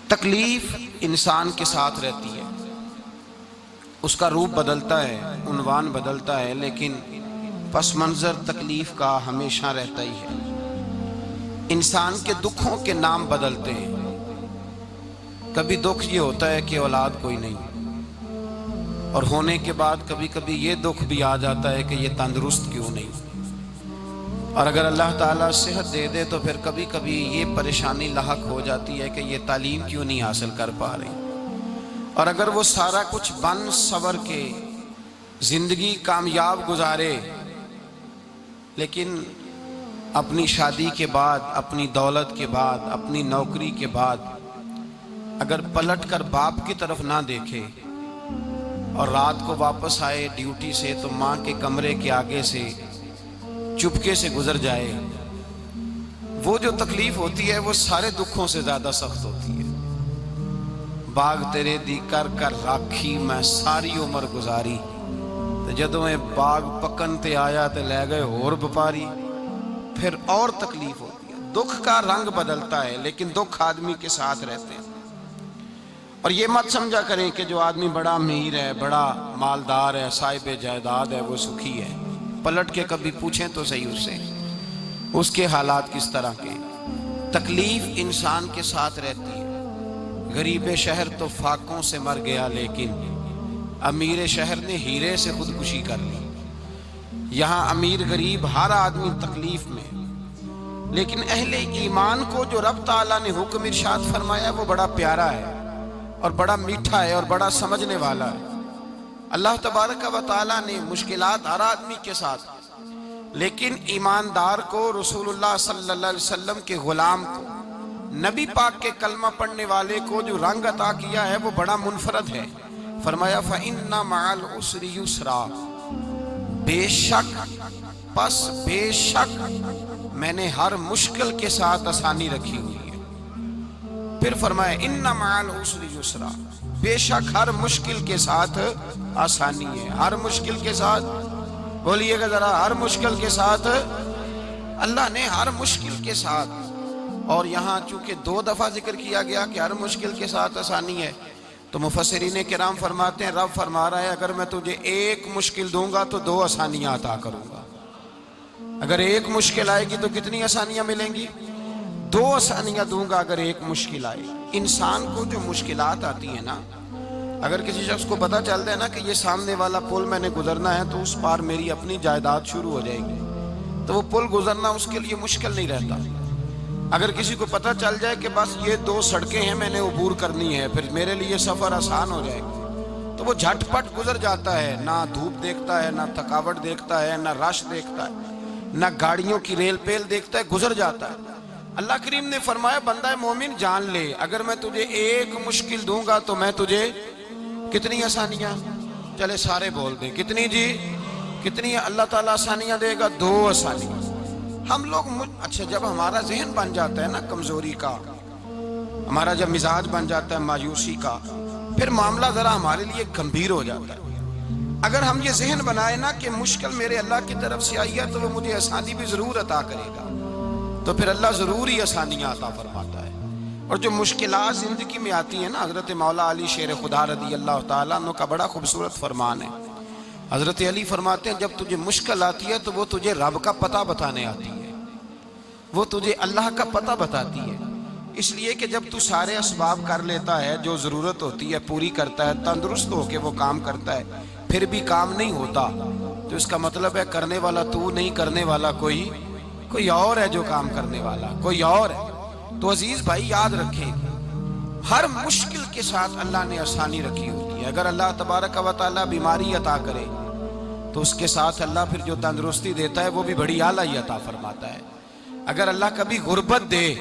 تکلیف انسان کے ساتھ رہتی ہے، اس کا روپ بدلتا ہے، عنوان بدلتا ہے، لیکن پس منظر تکلیف کا ہمیشہ رہتا ہی ہے۔ انسان کے دکھوں کے نام بدلتے ہیں۔ کبھی دکھ یہ ہوتا ہے کہ اولاد کوئی نہیں، اور ہونے کے بعد کبھی کبھی یہ دکھ بھی آ جاتا ہے کہ یہ تندرست کیوں نہیں، اور اگر اللہ تعالیٰ صحت دے دے تو پھر کبھی کبھی یہ پریشانی لاحق ہو جاتی ہے کہ یہ تعلیم کیوں نہیں حاصل کر پا رہے، اور اگر وہ سارا کچھ بن سور کے زندگی کامیاب گزارے، لیکن اپنی شادی کے بعد، اپنی دولت کے بعد، اپنی نوکری کے بعد اگر پلٹ کر باپ کی طرف نہ دیکھے اور رات کو واپس آئے ڈیوٹی سے تو ماں کے کمرے کے آگے سے چپکے سے گزر جائے، وہ جو تکلیف ہوتی ہے وہ سارے دکھوں سے زیادہ سخت ہوتی ہے۔ باغ تیرے دی کر کر راکھی میں ساری عمر گزاری، جدوں میں باغ پکن تے آیا تے لے گئے اور بپاری، پھر اور تکلیف ہوتی ہے۔ دکھ کا رنگ بدلتا ہے، لیکن دکھ آدمی کے ساتھ رہتے ہیں۔ اور یہ مت سمجھا کریں کہ جو آدمی بڑا امیر ہے، بڑا مالدار ہے، صاحب جائیداد ہے، وہ سکھی ہے۔ پلٹ کے کبھی پوچھیں تو صحیح اس سے، اس کے حالات کس طرح کے۔ تکلیف انسان کے ساتھ رہتی ہے۔ غریب شہر تو فاقوں سے مر گیا، لیکن امیر شہر نے ہیرے سے خودکشی کر لی۔ یہاں امیر غریب ہر آدمی تکلیف میں، لیکن اہل ایمان کو جو رب تعالیٰ نے حکم ارشاد فرمایا وہ بڑا پیارا ہے اور بڑا میٹھا ہے اور بڑا سمجھنے والا ہے۔ اللہ تبارک و تعالیٰ نے مشکلات ہر آدمی کے ساتھ، لیکن ایماندار کو، رسول اللہ صلی اللہ علیہ وسلم کے غلام کو، نبی پاک کے کلمہ پڑھنے والے کو جو رنگ عطا کیا ہے وہ بڑا منفرد ہے۔ فرمایا فَإِنَّ مَعَ الْعُسْرِ يُسْرًا، بے شک میں نے ہر مشکل کے ساتھ آسانی رکھی ہوئی ہے۔ پھر فرمایا اِنَّ مَعَ الْعُسْرِ يُسْرًا، بے شک ہر مشکل کے ساتھ آسانی ہے۔ ہر مشکل کے ساتھ، بولیے گا ذرا، ہر مشکل کے ساتھ، اللہ نے ہر مشکل کے ساتھ۔ اور یہاں چونکہ 2 دفعہ ذکر کیا گیا کہ ہر مشکل کے ساتھ آسانی ہے، تو مفسرین کرام فرماتے ہیں رب فرما رہا ہے اگر میں تجھے 1 مشکل دوں گا تو 2 آسانیاں عطا کروں گا۔ اگر 1 مشکل آئے گی تو کتنی آسانیاں ملیں گی؟ 2 آسانیاں دوں گا اگر 1 مشکل آئے۔ انسان کو جو مشکلات آتی ہیں نا، اگر کسی شخص کو پتہ چل جائے نا کہ یہ سامنے والا پل میں نے گزرنا ہے تو اس پار میری اپنی جائیداد شروع ہو جائے گی، تو وہ پل گزرنا اس کے لیے مشکل نہیں رہتا۔ اگر کسی کو پتہ چل جائے کہ بس یہ 2 سڑکیں ہیں میں نے عبور کرنی ہے، پھر میرے لیے سفر آسان ہو جائے گا، تو وہ جھٹ پٹ گزر جاتا ہے، نہ دھوپ دیکھتا ہے، نہ تھکاوٹ دیکھتا ہے، نہ رش دیکھتا ہے، نہ گاڑیوں کی ریل پیل دیکھتا ہے، گزر جاتا ہے۔ اللہ کریم نے فرمایا بندہ مومن جان لے اگر میں تجھے 1 مشکل دوں گا تو میں تجھے کتنی آسانیاں، چلے سارے بول دیں کتنی جی، کتنی اللہ تعالیٰ آسانیاں دے گا؟ 2 آسانیاں۔ ہم لوگ اچھا جب ہمارا ذہن بن جاتا ہے نا کمزوری کا، ہمارا جب مزاج بن جاتا ہے مایوسی کا، پھر معاملہ ذرا ہمارے لیے گمبھیر ہو جاتا ہے۔ اگر ہم یہ ذہن بنائے نا کہ مشکل میرے اللہ کی طرف سے آئی ہے تو وہ مجھے آسانی بھی ضرور عطا کرے گا، تو پھر اللہ ضرور ہی آسانیاں عطا فرماتا ہے۔ اور جو مشکلات زندگی میں آتی ہیں نا، حضرت مولا علی شیر خدا رضی اللہ تعالیٰ عنہ کا بڑا خوبصورت فرمان ہے۔ حضرت علی فرماتے ہیں جب تجھے مشکل آتی ہے تو وہ تجھے رب کا پتہ بتانے آتی ہے، وہ تجھے اللہ کا پتہ بتاتی ہے۔ اس لیے کہ جب تو سارے اسباب کر لیتا ہے، جو ضرورت ہوتی ہے پوری کرتا ہے، تندرست ہو کے وہ کام کرتا ہے، پھر بھی کام نہیں ہوتا، تو اس کا مطلب ہے کرنے والا تو نہیں، کرنے والا کوئی اور ہے جو کام کرنے والا، کوئی اور ہے۔ تو عزیز بھائی یاد رکھیں ہر مشکل کے ساتھ اللہ نے آسانی رکھی ہوتی ہے۔ اگر اللہ تبارک و تعالیٰ بیماری عطا کرے تو اس کے ساتھ اللہ پھر جو تندرستی دیتا ہے وہ بھی بڑی اعلیٰ ہی عطا فرماتا ہے۔ اگر اللہ کبھی غربت دے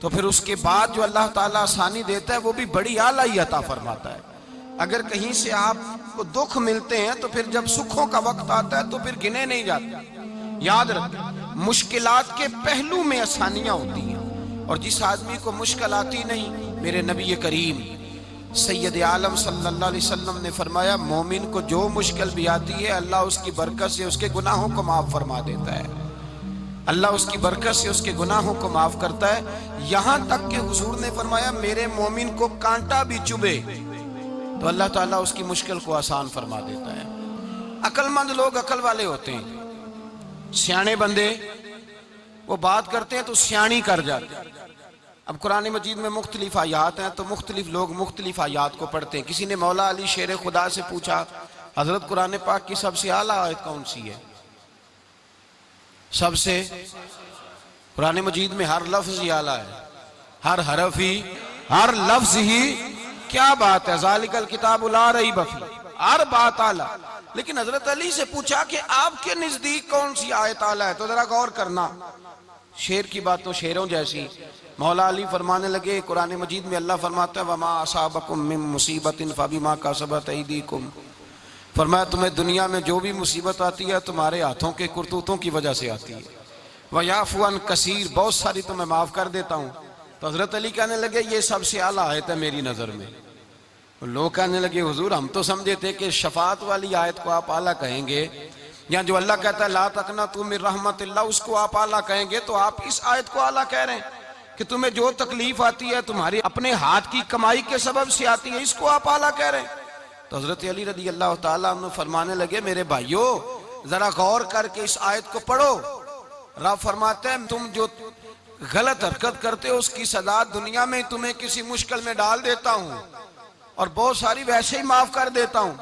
تو پھر اس کے بعد جو اللہ تعالیٰ آسانی دیتا ہے وہ بھی بڑی اعلیٰ ہی عطا فرماتا ہے۔ اگر کہیں سے آپ کو دکھ ملتے ہیں تو پھر جب سکھوں کا وقت آتا ہے تو پھر گنے نہیں جاتے۔ یاد رکھیں مشکلات کے پہلو میں آسانیاں ہوتی ہیں، اور جس آدمی کو مشکل آتی نہیں، میرے نبی کریم سید عالم صلی اللہ علیہ وسلم نے فرمایا مومن کو جو مشکل بھی آتی ہے اللہ اس کی برکت سے اس کے گناہوں کو معاف فرما دیتا ہے۔ اللہ اس کی برکت سے اس کے گناہوں کو معاف کرتا ہے، یہاں تک کہ حضور نے فرمایا میرے مومن کو کانٹا بھی چبھے تو اللہ تعالیٰ اس کی مشکل کو آسان فرما دیتا ہے۔ عقل مند لوگ عقل والے ہوتے ہیں، سیانے بندے وہ بات کرتے ہیں تو سیانی کر جاتے ہیں۔ اب قرآن مجید میں مختلف آیات ہیں تو مختلف لوگ مختلف آیات کو پڑھتے ہیں۔ کسی نے مولا علی شیر خدا سے پوچھا حضرت قرآن پاک کی سب سے اعلیٰ آیت کون سی ہے؟ سب سے قرآن مجید میں ہر لفظ ہی اعلیٰ ہے، ہر حرف ہی، ہر لفظ ہی، کیا بات ہے، ذالک الکتاب لا ریب فیہ، ہر بات اعلیٰ۔ لیکن حضرت علی سے پوچھا کہ آپ کے نزدیک کون سی آیت اعلیٰ ہے، تو ذرا غور کرنا، شیر کی بات تو شیروں جیسی۔ مولا علی فرمانے لگے قرآن مجید میں اللہ فرماتا ہے وَمَا أَصَابَكُم مِّن مُّصِيبَةٍ فَبِمَا كَسَبَتْ أَيْدِيكُمْ، فرمایا تمہیں دنیا میں جو بھی مصیبت آتی ہے تمہارے ہاتھوں کے کرتوتوں کی وجہ سے آتی ہے، وَيَعْفُو عَن كَثِيرٍ، بہت ساری تو میں معاف کر دیتا ہوں۔ تو حضرت علی کہنے لگے یہ سب سے اعلیٰ آیت ہے میری نظر میں۔ لوگ کہنے لگے حضور ہم تو سمجھے تھے کہ شفاعت والی آیت کو آپ اعلیٰ کہیں گے، یا جو اللہ کہتا ہے لا تقنطوا من رحمت اللہ اس کو آپ اعلیٰ کہیں گے، تو آپ اس آیت کو اعلیٰ کہہ رہے ہیں کہ تمہیں جو تکلیف آتی ہے تمہاری اپنے ہاتھ کی کمائی کے سبب سے آتی ہے، اس کو آپ اعلیٰ کہہ رہے ہیں۔ تو حضرت علی رضی اللہ تعالیٰ عنہ فرمانے لگے میرے بھائیو ذرا غور کر کے اس آیت کو پڑھو۔ رب فرماتے ہیں تم جو غلط حرکت کرتے ہو اس کی سزا دنیا میں تمہیں کسی مشکل میں ڈال دیتا ہوں اور بہت ساری ویسے ہی معاف کر دیتا ہوں۔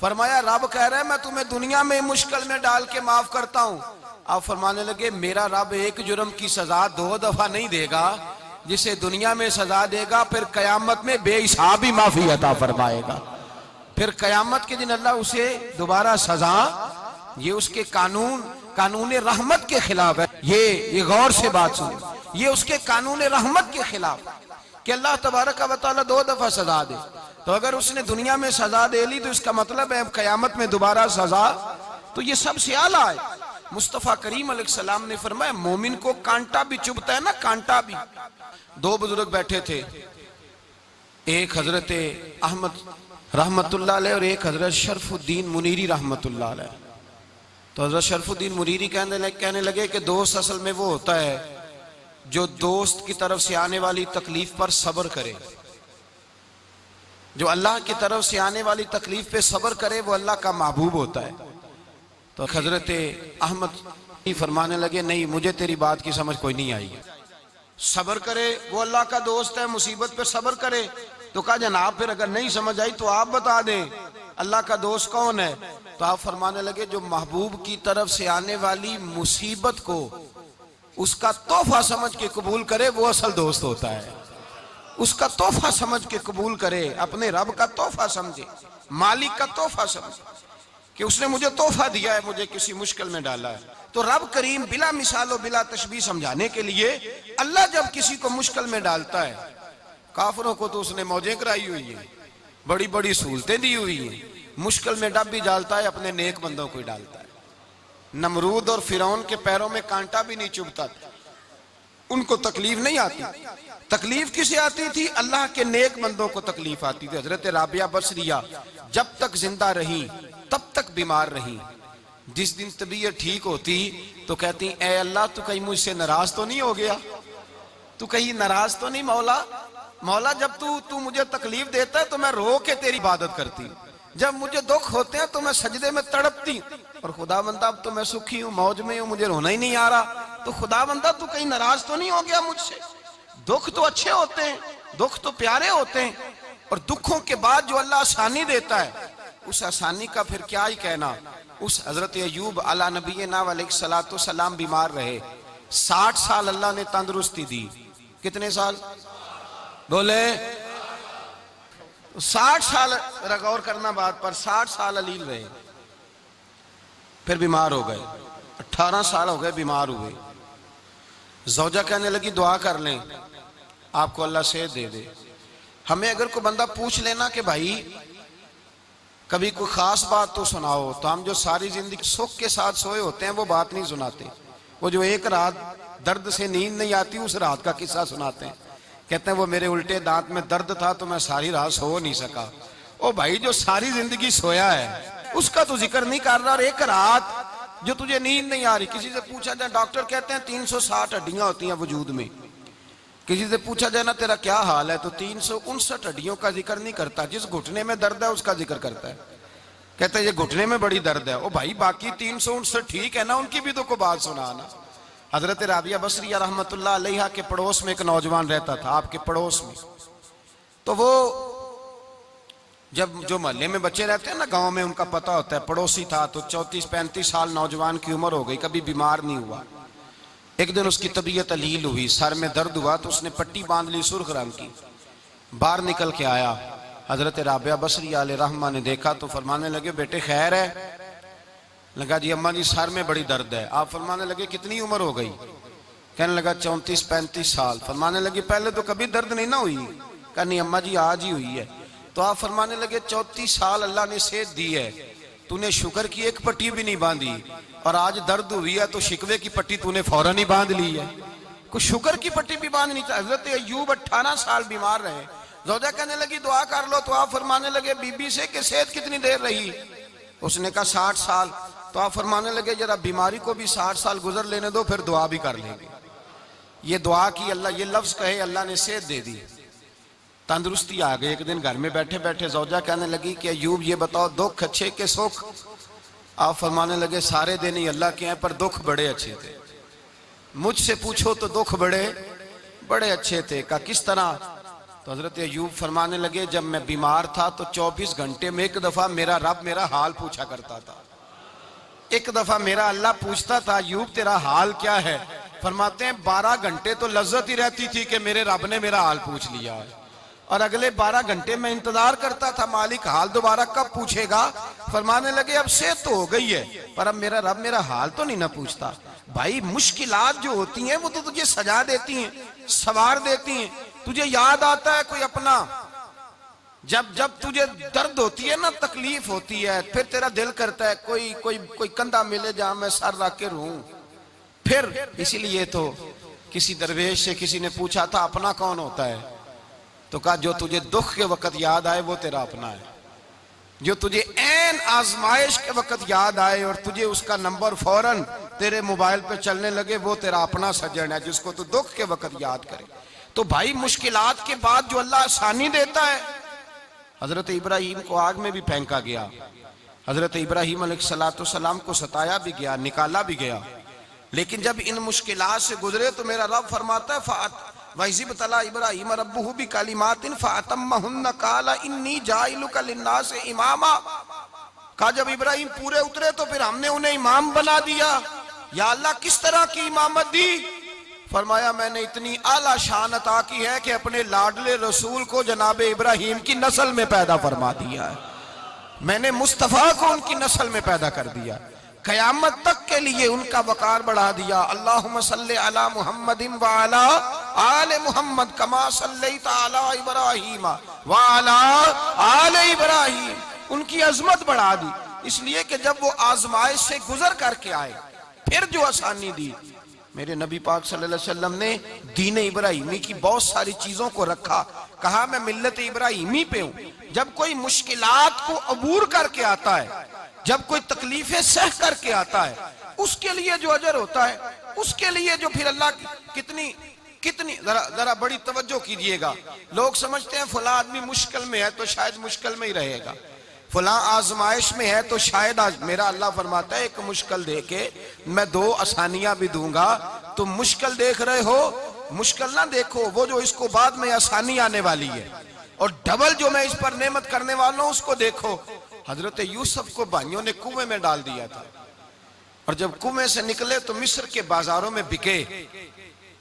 فرمایا رب کہہ رہے ہیں میں تمہیں دنیا میں مشکل میں ڈال کے معاف کرتا ہوں۔ آپ فرمانے لگے میرا رب ایک جرم کی سزا 2 دفعہ نہیں دے گا، جسے دنیا میں سزا دے گا پھر قیامت میں بے حساب ہی معافی عطا فرمائے گا۔ پھر قیامت کے دن اللہ اسے دوبارہ سزا، یہ اس کے قانون رحمت کے خلاف ہے، یہ غور سے بات سن، یہ اس کے قانون رحمت کے خلاف کہ اللہ تبارک و تعالیٰ 2 دفعہ سزا دے۔ تو اگر اس نے دنیا میں سزا دے لی تو اس کا مطلب ہے قیامت میں دوبارہ سزا، تو یہ سب سے اعلیٰ ہے۔ مصطفیٰ کریم علیہ السلام نے فرمایا مومن کو کانٹا بھی چبھتا ہے نا، کانٹا بھی۔ 2 بزرگ بیٹھے تھے، ایک حضرت احمد رحمت اللہ علیہ اور ایک حضرت شرف الدین منیری رحمت اللہ علیہ۔ تو حضرت شرف الدین منیری کہنے لگے کہ دوست اصل میں وہ ہوتا ہے جو دوست کی طرف سے آنے والی تکلیف پر صبر کرے، جو اللہ کی طرف سے آنے والی تکلیف پہ صبر کرے وہ اللہ کا محبوب ہوتا ہے۔ تو حضرت احمد فرمانے لگے نہیں مجھے تیری بات کی سمجھ کوئی نہیں آئی، صبر کرے وہ اللہ کا دوست ہے، مصیبت پہ صبر کرے۔ تو کہا جناب پھر اگر نہیں سمجھ آئی تو آپ بتا دیں اللہ کا دوست کون ہے؟ تو آپ فرمانے لگے جو محبوب کی طرف سے آنے والی مصیبت کو اس کا تحفہ سمجھ کے قبول کرے وہ اصل دوست ہوتا ہے۔ اس کا تحفہ سمجھ کے قبول کرے، اپنے رب کا تحفہ سمجھے، مالک کا تحفہ سمجھے کہ اس نے مجھے تحفہ دیا ہے، مجھے کسی مشکل میں ڈالا ہے۔ تو رب کریم بلا مثال و بلا تشبیہ سمجھانے کے لیے اللہ جب کسی کو مشکل میں ڈالتا ہے، کافروں کو تو اس نے موجیں کرائی ہوئی ہیں، بڑی بڑی سہولتیں دی ہوئی ہیں، مشکل میں ڈب بھی ڈالتا ہے اپنے نیک بندوں کو ہی ڈالتا ہے۔ نمرود اور فرعون کے پیروں میں کانٹا بھی نہیں چبھتا تھا، ان کو تکلیف نہیں آتی۔ تکلیف کسے آتی تھی؟ اللہ کے نیک بندوں کو تکلیف آتی تھی۔ حضرت رابعہ بصریہ جب تک زندہ رہی تب تک بیمار رہی، جس دن طبیعت ٹھیک ہوتی تو کہتی اے اللہ تو کہیں مجھ سے ناراض تو نہیں ہو گیا، تو کہیں ناراض تو نہیں مولا جب تو مجھے تکلیف دیتا ہے تو میں رو کے تیری عبادت کرتی ہوں، جب مجھے دکھ ہوتے ہیں تو میں سجدے میں تڑپتی ہوں، اور خدا بندہ اب تو میں سکھی ہوں، موج میں ہوں، مجھے رونا ہی نہیں آ رہا، تو خدا بندہ تو کہیں ناراض تو نہیں ہو گیا مجھ سے؟ دکھ تو اچھے ہوتے ہیں، دکھ تو پیارے ہوتے ہیں، اور دکھوں کے بعد جو اللہ آسانی دیتا ہے اس آسانی کا پھر کیا ہی کہنا۔ اس حضرت ایوب علی نبینا علیہ الصلوۃ والسلام بیمار رہے، 60 سال اللہ نے تندرستی دی۔ کتنے سال بولے؟ 60 سال، غور کرنا بات پر، 60 سال علیل رہے، پھر بیمار ہو گئے، 18 سال ہو گئے بیمار ہوئے۔ زوجہ کہنے لگی دعا کر لیں آپ کو اللہ صحت دے دے۔ ہمیں اگر کوئی بندہ پوچھ لینا کہ بھائی کبھی کوئی خاص بات تو سناؤ، تو ہم جو ساری زندگی سکھ کے ساتھ سوئے ہوتے ہیں وہ بات نہیں سناتے، وہ جو ایک رات درد سے نیند نہیں آتی اس رات کا قصہ سناتے ہیں، کہتے ہیں وہ میرے الٹے دانت میں درد تھا تو میں ساری رات سو نہیں سکا۔ او بھائی جو ساری زندگی سویا ہے اس کا تو ذکر نہیں کر رہا، اور ایک رات جو تجھے نیند نہیں آ رہی. کسی سے پوچھا جائے, ڈاکٹر کہتے ہیں 360 ہڈیاں ہوتی ہیں وجود میں. کسی سے پوچھا جائے نا تیرا کیا حال ہے, تو 359 ہڈیوں کا ذکر نہیں کرتا, جس گھٹنے میں درد ہے اس کا ذکر کرتا ہے. کہتا ہے یہ گھٹنے میں بڑی درد ہے. او بھائی باقی 359 ٹھیک ہے نا, ان کی بھی تو کوئی بات سنانا. حضرت رابعہ بصریہ رحمت اللہ علیہا کے پڑوس میں ایک نوجوان رہتا تھا, آپ کے پڑوس میں. تو وہ جب جو محلے میں بچے رہتے ہیں نا گاؤں میں, ان کا پتہ ہوتا ہے, پڑوسی تھا تو 34-35 سال نوجوان کی عمر ہو گئی, کبھی بیمار نہیں ہوا. ایک دن اس کی طبیعت علیل ہوئی, سر میں درد ہوا, تو اس نے پٹی باندھ لی سرخ رنگ کی, باہر نکل کے آیا. حضرت رابعہ بصریہ علیہ رحمہ نے دیکھا تو فرمانے لگے بیٹے خیر ہے؟ لگا جی اماں جی سر میں بڑی درد ہے. آپ فرمانے لگے کتنی عمر ہو گئی؟ کہنے لگا 34-35 سال. فرمانے لگے پہلے تو کبھی درد نہیں نہ ہوئی؟ کہا نہیں اماں جی آج ہی ہوئی ہے. تو آپ فرمانے لگے 34 سال اللہ نے صحت دی ہے, تو نے شکر کی ایک پٹی بھی نہیں باندھی, اور آج درد ہوئی ہے تو شکوے کی پٹی تو نے فوراً ہی باندھ لی ہے. کوئی شکر کی پٹی بھی باندھنی چاہیے. حضرت ایوب 18 سال بیمار رہے. زوجہ کہنے لگی دعا کر لو, تو آپ فرمانے لگے بی بی سے کہ صحت کتنی دیر رہی؟ اس نے کہا 60 سال. تو آپ فرمانے لگے ذرا بیماری کو بھی 60 سال گزر لینے دو, پھر دعا بھی کر لیں گے. یہ دعا کی, اللہ یہ لفظ کہے, اللہ نے صحت دے دی, تندرستی آ گئی. ایک دن گھر میں بیٹھے بیٹھے زوجہ کہنے لگی کہ ایوب یہ بتاؤ دکھ اچھے کہ سکھ؟ آپ فرمانے لگے سارے دن ہی اللہ کے ہیں, پر دکھ بڑے اچھے تھے. مجھ سے پوچھو تو دکھ بڑے اچھے تھے. کہا کس طرح؟ تو حضرت ایوب فرمانے لگے جب میں بیمار تھا تو 24 گھنٹے میں ایک دفعہ میرا رب میرا حال پوچھا کرتا تھا. ایک دفعہ میرا اللہ پوچھتا تھا ایوب تیرا حال کیا ہے؟ فرماتے ہیں 12 گھنٹے تو لذت ہی رہتی تھی کہ میرے رب نے میرا حال پوچھ لیا ہے, اور اگلے 12 گھنٹے میں انتظار کرتا تھا مالک حال دوبارہ کب پوچھے گا. فرمانے لگے اب صحت تو ہو گئی ہے, پر اب میرا رب میرا حال تو نہیں نہ پوچھتا. بھائی مشکلات جو ہوتی ہیں وہ تو تجھے سجا دیتی ہیں, سوار دیتی ہیں. تجھے یاد آتا ہے کوئی اپنا, جب تجھے درد ہوتی ہے نا, تکلیف ہوتی ہے, پھر تیرا دل کرتا ہے کوئی کندھا ملے جہاں میں سر رکھ کے رہوں. پھر اسی لیے تو کسی درویش سے کسی نے پوچھا تھا اپنا کون ہوتا ہے؟ تو کہا جو تجھے دکھ کے وقت یاد آئے وہ تیرا اپنا ہے. جو تجھے عین آزمائش کے وقت یاد آئے اور تجھے اس کا نمبر فوراً تیرے موبائل پہ چلنے لگے, وہ تیرا اپنا سجن ہے, جس کو تو دکھ کے وقت یاد کرے. تو بھائی مشکلات کے بعد جو اللہ آسانی دیتا ہے. حضرت ابراہیم کو آگ میں بھی پھینکا گیا, حضرت ابراہیم علیہ السلام کو ستایا بھی گیا, نکالا بھی گیا, لیکن جب ان مشکلات سے گزرے تو میرا رب فرماتا ہے وَإِذِ ابْتَلَىٰ إِبْرَاهِيمَ رَبُّهُ بِكَلِمَاتٍ فَأَتَمَّهُنَّ قَالَ إِنِّي جَاعِلُكَ لِلنَّاسِ إِمَامًا. کہا جب ابراہیم پورے اترے تو پھر ہم نے انہیں امام بنا دیا. یا اللہ کس طرح کی امامت دی؟ فرمایا میں نے اتنی اعلیٰ شان عطا کی ہے کہ اپنے لاڈلے رسول کو جناب ابراہیم کی نسل میں پیدا فرما دیا ہے. میں نے مصطفیٰ کو ان کی نسل میں پیدا کر دیا, قیامت تک کے لیے ان کا وقار بڑھا دیا. اللہم صلی علی محمد وعلی آل محمد کما صلیت علی ابراہیم وعلی آل ابراہیم. ان کی عظمت بڑھا دی, اس لیے کہ جب وہ آزمائش سے گزر کر کے آئے پھر جو آسانی دی. میرے نبی پاک صلی اللہ علیہ وسلم نے دین ابراہیمی کی بہت ساری چیزوں کو رکھا, کہا میں ملت ابراہیمی پہ ہوں. جب کوئی مشکلات کو عبور کر کے آتا ہے, جب کوئی تکلیفیں سہ کر کے آتا ہے, اس کے لیے جو اجر ہوتا ہے, اس کے لیے جو پھر اللہ کتنی ذرا بڑی توجہ کیجئے گا. لوگ سمجھتے ہیں فلاں آدمی مشکل میں ہے تو شاید مشکل میں ہی رہے گا, فلاں آزمائش میں ہے تو شاید میرا اللہ فرماتا ہے ایک مشکل دے کے میں 2 آسانیاں بھی دوں گا. تم مشکل دیکھ رہے ہو, مشکل نہ دیکھو, وہ جو اس کو بعد میں آسانی آنے والی ہے, اور ڈبل جو میں اس پر نعمت کرنے والا ہوں اس کو دیکھو. حضرت یوسف کو بھائیوں نے کنویں میں ڈال دیا تھا, اور جب کنویں سے نکلے تو مصر کے بازاروں میں بکے,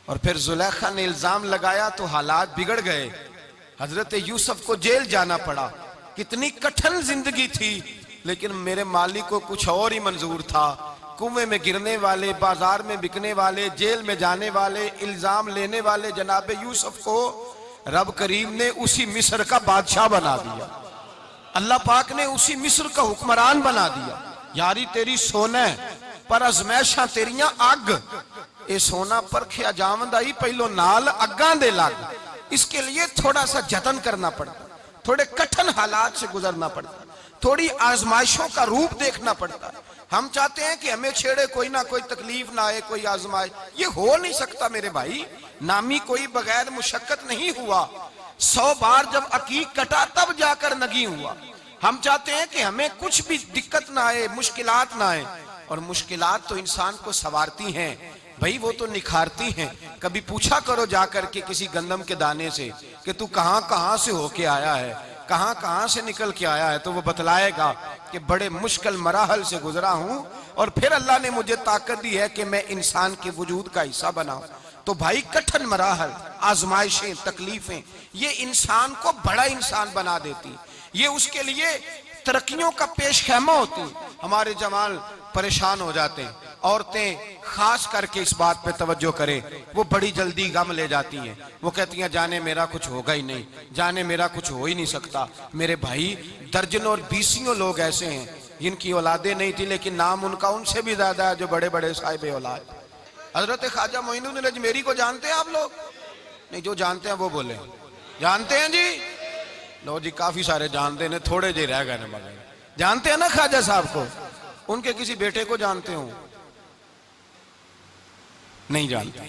اور پھر زلیخا نے الزام لگایا تو حالات بگڑ گئے. حضرت یوسف کو جیل جانا پڑا. کتنی کٹھن زندگی تھی, لیکن میرے مالک کو کچھ اور ہی منظور تھا. کنویں میں گرنے والے, بازار میں بکنے والے, جیل میں جانے والے, الزام لینے والے جناب یوسف کو رب کریم نے اسی مصر کا بادشاہ بنا دیا. اللہ پاک نے اسی مصر کا حکمران بنا دیا. یاری تیری سونا پر ازمیشاں تیریاں اگ, اے سونا پرکھیا جاوندائی پہلو نال اگاں دے لگ. اس کے لیے تھوڑا سا جتن کرنا پڑتا, تھوڑے کٹھن حالات سے گزرنا پڑتا, تھوڑی آزمائشوں کا روپ دیکھنا پڑتا. ہم چاہتے ہیں کہ ہمیں چھیڑے کوئی نہ کوئی تکلیف نہ آئے، کوئی آزمائے. یہ ہو نہیں سکتا میرے بھائی. نامی کوئی بغیر مشقت نہیں ہوا. 100 بار جب عقیق کٹا تب جا کر نگی ہوا. ہم چاہتے ہیں کہ ہمیں کچھ بھی دقت نہ آئے، مشکلات نہ آئے. اور مشکلات تو انسان کو سنوارتی ہیں بھائی، وہ تو نکھارتی ہیں. کبھی پوچھا کرو جا کر کے کسی گندم کے دانے سے کہ تو کہاں سے ہو کے آیا ہے، کہاں سے نکل کے آیا ہے، تو وہ بتلائے گا کہ بڑے مشکل مراحل سے گزرا ہوں اور پھر اللہ نے مجھے طاقت دی ہے کہ میں انسان کے وجود کا حصہ بناؤں. تو بھائی کٹھن مراحل، آزمائشیں، تکلیفیں، یہ انسان کو بڑا انسان بنا دیتی. یہ اس کے لیے ترقیوں کا پیش خیمہ ہوتی. ہمارے جوان پریشان ہو جاتے ہیں. عورتیں خاص کر کے اس بات پہ توجہ کریں، وہ بڑی جلدی غم لے جاتی ہیں. وہ کہتی ہیں جانے میرا کچھ ہوگا ہی نہیں، جانے میرا کچھ ہو ہی نہیں سکتا. میرے بھائی درجنوں اور بیسیوں لوگ ایسے ہیں جن کی اولادیں نہیں تھی لیکن نام ان کا ان سے بھی زیادہ ہے جو بڑے بڑے صاحب اولاد. حضرت خواجہ معین الدین اجمیری کو جانتے ہیں آپ لوگ؟ نہیں، جو جانتے ہیں وہ بولیں. جانتے ہیں جی؟ لو جی، کافی سارے جانتے ہیں، تھوڑے جی رہ گئے. مگر جانتے ہیں نا خواجہ صاحب کو؟ ان کے کسی بیٹے کو جانتے ہوں؟ نہیں جانتے.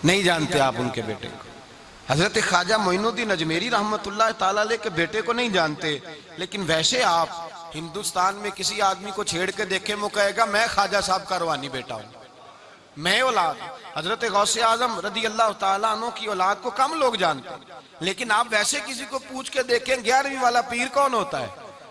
نہیں جانتے آپ ان کے بیٹے کو. حضرت خواجہ معین الدین اجمیری رحمت اللہ تعالیٰ علیہ کے بیٹے کو نہیں جانتے. لیکن ویسے آپ ہندوستان میں کسی آدمی کو چھیڑ کے دیکھیں، وہ کہے گا میں خواجہ صاحب کا روحانی بیٹا ہوں، میں اولاد. حضرت غوث اعظم رضی اللہ تعالیٰ عنہ کی اولاد کو کم لوگ جانتے ہیں. لیکن آپ ویسے کسی کو پوچھ کے دیکھیں 11ویں والا پیر کون ہوتا ہے،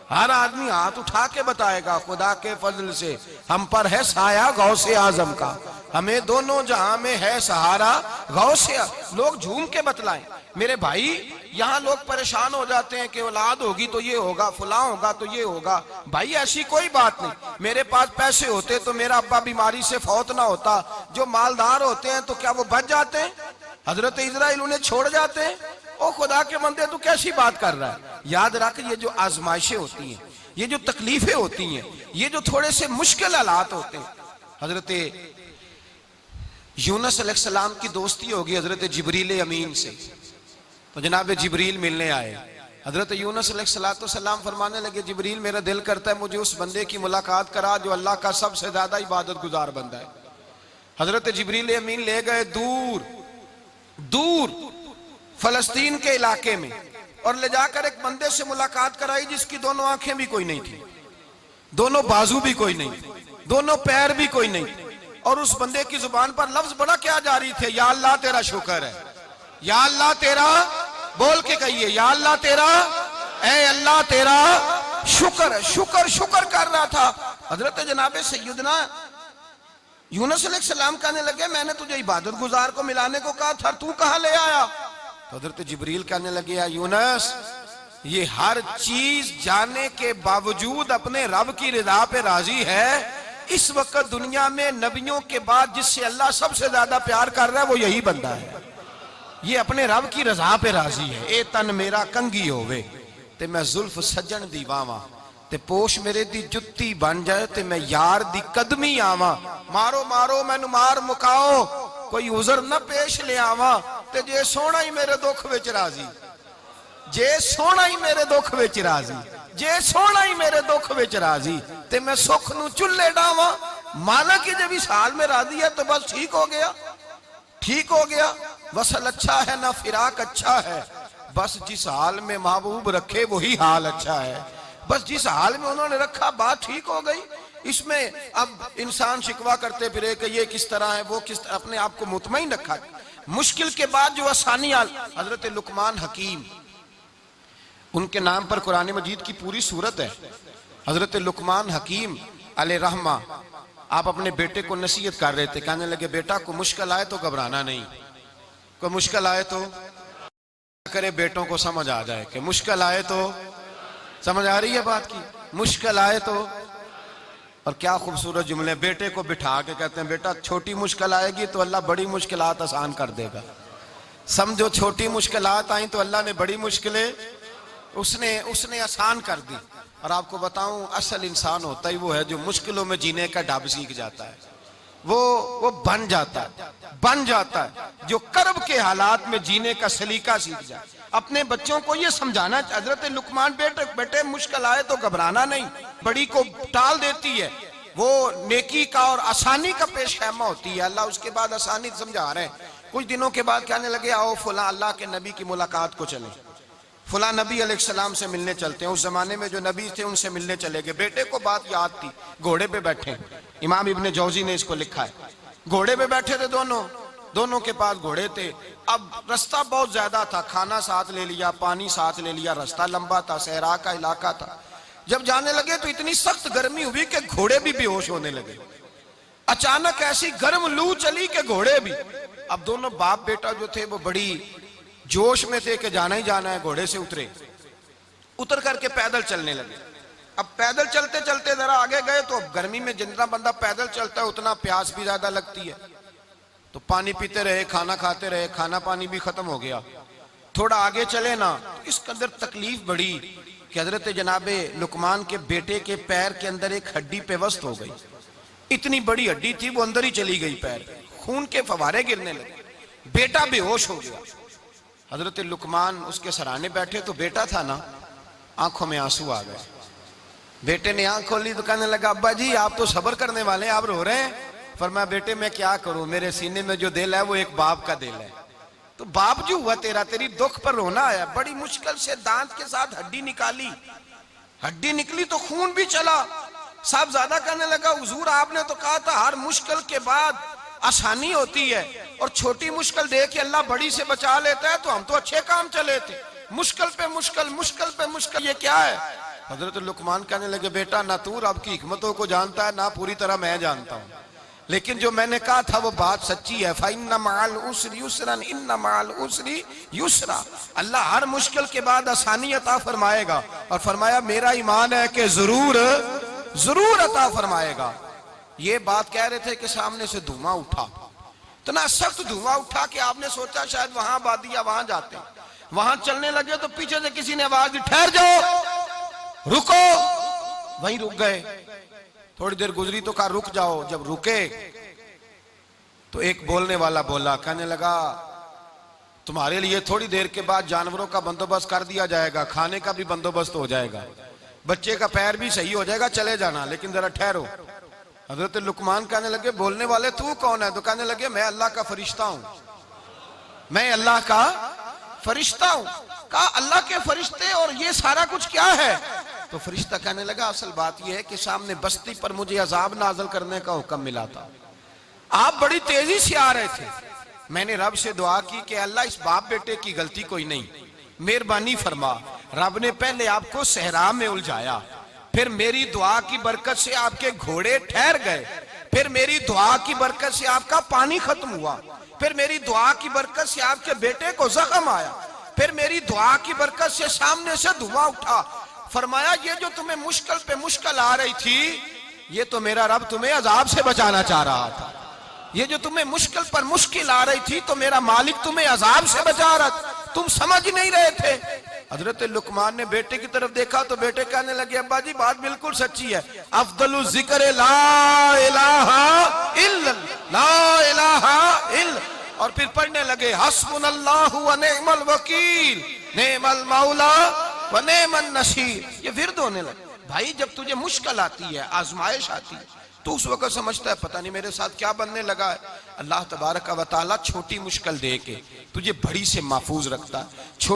ہر آدمی ہاتھ اٹھا کے بتائے گا خدا کے فضل سے ہم پر ہے سایہ غوث اعظم کا، ہمیں دونوں جہاں میں ہے سہارا غوث. لوگ جھوم کے بتلائیں. میرے بھائی یہاں لوگ پریشان ہو جاتے ہیں کہ اولاد ہوگی تو یہ ہوگا، فلاں ہوگا تو یہ ہوگا. بھائی ایسی کوئی بات نہیں. میرے پاس پیسے ہوتے تو میرا ابا بیماری سے فوت نہ ہوتا. جو مالدار ہوتے ہیں تو کیا وہ بچ جاتے ہیں؟ حضرت اسرائیل انہیں چھوڑ جاتے ہیں؟ او خدا کے بندے تو کیسی بات کر رہا ہے. یاد رکھ، یہ جو آزمائشیں ہوتی ہیں، یہ جو تکلیفیں ہوتی ہیں، یہ جو تھوڑے سے مشکل حالات ہوتے ہیں. حضرت یونس علیہ السلام کی دوستی ہوگی حضرت جبریل امین سے. تو جناب جبریل ملنے آئے. حضرت یونس علیہ السلام فرمانے لگے جبریل میرا دل کرتا ہے مجھے اس بندے کی ملاقات کرا جو اللہ کا سب سے زیادہ عبادت گزار بندہ ہے. حضرت جبریل امین لے گئے دور فلسطین کے علاقے میں اور لے جا کر ایک بندے سے ملاقات کرائی جس کی دونوں آنکھیں بھی کوئی نہیں تھی، دونوں بازو بھی کوئی نہیں تھی، دونوں پیر بھی کوئی نہیں تھی. اور اس بندے کی زبان پر لفظ بڑا کیا جاری تھے، یا اللہ تیرا شکر ہے، یا اللہ تیرا، بول کے کہیے یا اللہ تیرا، اے اللہ تیرا شکر ہے. شکر کر رہا تھا. حضرت جناب سیدنا یونس علیہ السلام کہنے لگے میں نے تجھے عبادت گزار کو ملانے کو کہا تھا، تو کہاں لے آیا؟ تو حضرت جبریل کہنے لگے یا یونس، یہ ہر چیز جانے کے باوجود اپنے رب کی رضا پہ راضی ہے. اس وقت دنیا میں نبیوں کے بعد جس سے اللہ سب سے زیادہ پیار کر رہا ہے وہ یہی بندہ ہے. یہ اپنے رب کی رضا پہ راضی ہے. اے تن میرا کنگی ہووے تے میں زلف سجن دی واواں، تے پوش میرے دی جتی بن جائے تے میں یار دی قدمی آواں. مارو مینوں مار مکاؤ کوئی عذر نہ پیش لے آواں. تے جے سونا ہی میرے دکھ وچ راضی، جے سونا ہی میرے دکھ وچ راضی، جے سونا ہی میرے دکھ وچ راضی تے میں سکھ نو چلے ڈاواں. مانا کہ جب اس حال میں راضی ہے تو بس ٹھیک ہو گیا. وصل اچھا ہے نہ فراق اچھا ہے، بس جس حال میں محبوب رکھے وہی حال اچھا ہے. بس جس حال میں انہوں نے رکھا بات ٹھیک ہو گئی. اس میں اب انسان شکوا کرتے پھرے کہ یہ کس طرح ہے وہ کس طرح، اپنے آپ کو مطمئن رکھا. مشکل کے بعد جو آسانی حضرت لقمان حکیم، ان کے نام پر قرآن مجید کی پوری سورت ہے. حضرت لقمان حکیم علیہ رحمہ آپ اپنے بیٹے کو نصیحت کر رہے تھے. کہنے لگے بیٹا کو مشکل آئے تو گھبرانا نہیں، کوئی مشکل آئے تو کرے بیٹوں کو سمجھ آ جائے کہ مشکل آئے تو، سمجھ آ رہی ہے بات کی، مشکل آئے تو. اور کیا خوبصورت جملے، بیٹے کو بٹھا کے کہتے ہیں بیٹا چھوٹی مشکل آئے گی تو اللہ بڑی مشکلات آسان کر دے گا. سمجھو چھوٹی مشکلات آئیں تو اللہ نے بڑی مشکلیں اس نے آسان کر دی. اور آپ کو بتاؤں اصل انسان ہوتا ہی وہ ہے جو مشکلوں میں جینے کا ڈھب سیکھ جاتا ہے، وہ بن جاتا ہے جو کرب کے حالات میں جینے کا سلیقہ سیکھ جائے. اپنے بچوں کو یہ سمجھانا، حضرت لقمان بیٹے مشکل آئے تو گھبرانا نہیں، بڑی کو ٹال دیتی ہے، وہ نیکی کا اور آسانی کا پیش خیمہ ہوتی ہے۔ اللہ اس کے بعد آسانی سمجھا رہے ہیں۔ کچھ دنوں کے بعد کہنے لگے آؤ فلاں اللہ کے نبی کی ملاقات کو چلیں، فلاں نبی علیہ السلام سے ملنے چلتے ہیں۔ اس زمانے میں جو نبی تھے ان سے ملنے چلے گئے۔ بیٹے کو بات یاد تھی، گھوڑے پہ بیٹھے، امام ابن جوزی نے اس کو لکھا ہے، گھوڑے پہ بیٹھے تھے دونوں کے پاس گھوڑے تھے۔ اب رستہ بہت زیادہ تھا، کھانا ساتھ لے لیا، پانی ساتھ لے لیا، رستہ لمبا تھا، صحرا کا علاقہ تھا۔ جب جانے لگے تو اتنی سخت گرمی ہوئی کہ گھوڑے بھی بے ہوش ہونے لگے۔ اچانک ایسی گرم لو چلی کہ گھوڑے بھی۔ اب دونوں باپ بیٹا جو تھے وہ بڑی جوش میں تھے کہ جانا ہی جانا ہے، گھوڑے سے اتر کر کے پیدل چلنے لگے۔ اب پیدل چلتے چلتے ذرا آگے گئے تو گرمی میں جتنا بندہ پیدل چلتا ہے اتنا پیاس بھی زیادہ لگتی ہے، تو پانی پیتے رہے، کھانا کھاتے رہے، کھانا پانی بھی ختم ہو گیا۔ تھوڑا آگے چلے نا تو اس کے اندر تکلیف بڑی کہ حضرت جناب لقمان کے بیٹے کے پیر کے اندر ایک ہڈی پیوست ہو گئی۔ اتنی بڑی ہڈی تھی وہ اندر ہی چلی گئی، پیر خون کے فوارے گرنے لگے، بیٹا بے ہوش ہو گیا۔ حضرت لقمان اس کے سرانے بیٹھے تو بیٹا تھا نا، آنکھوں میں آنسو آ گئے۔ بیٹے نے آنکھ کھولی تو کہنے لگا ابا جی آپ تو صبر کرنے والے ہیں، آپ رو رہے ہیں۔ فرمایا بیٹے میں کیا کروں، میرے سینے میں جو دل ہے وہ ایک باپ کا دل ہے، تو باپ جو ہوا تیرا، تیری دکھ پر رونا آیا۔ بڑی مشکل سے دانت کے ساتھ ہڈی نکالی، ہڈی نکلی تو خون بھی چلا۔ صاحب زیادہ کہنے لگا حضور آپ نے تو کہا تھا ہر مشکل کے بعد آسانی ہوتی ہے، اور چھوٹی مشکل دیکھ کے اللہ بڑی سے بچا لیتا ہے، تو ہم تو اچھے کام چلے تھے، مشکل پہ مشکل، مشکل پہ مشکل، یہ کیا ہے؟ حضرت لقمان کہنے لگے بیٹا نہ تو رب کی حکمتوں کو جانتا ہے، نہ پوری طرح میں جانتا ہوں، لیکن جو میں نے کہا تھا وہ بات سچی ہے۔ فَإِنَّ مَعَ الْعُسْرِ يُسْرًا إِنَّ مَعَ الْعُسْرِ يُسْرًا، اللہ ہر مشکل کے بعد آسانی عطا فرمائے گا، اور فرمایا میرا ایمان ہے کہ ضرور عطا فرمائے گا۔ یہ بات کہہ رہے تھے کہ سامنے سے دھواں اٹھا، اتنا سخت دھواں اٹھا کہ آپ نے سوچا شاید وہاں آبادی ہے، وہاں جاتے ہیں۔ وہاں چلنے لگے تو پیچھے سے کسی نے آواز دی ٹھہر جاؤ، رکو، وہیں رک گئے۔ تھوڑی دیر گزری تو کہا رک جاؤ۔ جب رکے تو ایک بولنے والا بولا، کہنے لگا تمہارے لیے تھوڑی دیر کے بعد جانوروں کا بندوبست کر دیا جائے گا، کھانے کا بھی بندوبست ہو جائے گا، بچے کا پیر بھی صحیح ہو جائے گا، چلے جانا، لیکن ذرا ٹھہرو۔ حضرت لقمان کہنے لگے بولنے والے تو کون ہے؟ تو کہنے لگے میں اللہ کا فرشتہ ہوں، میں اللہ کا فرشتہ ہوں۔ کہا اللہ کے فرشتے اور یہ سارا کچھ کیا ہے؟ تو فرشتہ کہنے لگا اصل بات یہ ہے کہ سامنے بستی پر مجھے عذاب نازل کرنے کا حکم ملا تھا، آپ بڑی تیزی سے آ رہے تھے، میں نے رب سے دعا کی کہ اللہ اس باپ بیٹے کی غلطی کوئی نہیں، مہربانی فرما۔ رب نے پہلے آپ کو صحرا میں الجھایا، پھر میری دعا کی برکت سے آپ کے گھوڑے ٹھہر گئے، پھر میری دعا کی برکت سے آپ کا پانی ختم ہوا، پھر میری دعا کی برکت سے آپ کے بیٹے کو زخم آیا، پھر میری دعا کی برکت سے سامنے سے دھواں اٹھا۔ فرمایا یہ جو تمہیں مشکل پہ مشکل آ رہی تھی، یہ تو میرا رب تمہیں عذاب سے بچانا چاہ رہا تھا، یہ جو تمہیں مشکل پر مشکل آ رہی تھی تو میرا مالک تمہیں عذاب سے بچا رہا تھا، تم سمجھ نہیں رہے تھے۔ حضرت لقمان نے بیٹے کی طرف دیکھا تو بیٹے کہنے لگے ابا جی بات بالکل سچی ہے، افضل الذکر لا الہ الا لا الہ الا، اور پھر پڑھنے لگے حسبنا اللہ و نعم الوکیل نعم المولا و نعم النصیر۔ یہ ورد ہونے لگے۔ بھائی جب تجھے مشکل آتی ہے، آزمائش آتی ہے، تو اس وقت سمجھتا ہے پتہ نہیں میرے ساتھ کیا بننے لگا ہے۔ اللہ تبارک و تعالیٰ چھوٹی مشکل دے کے تجھے بڑی سے محفوظ رکھتا ہے۔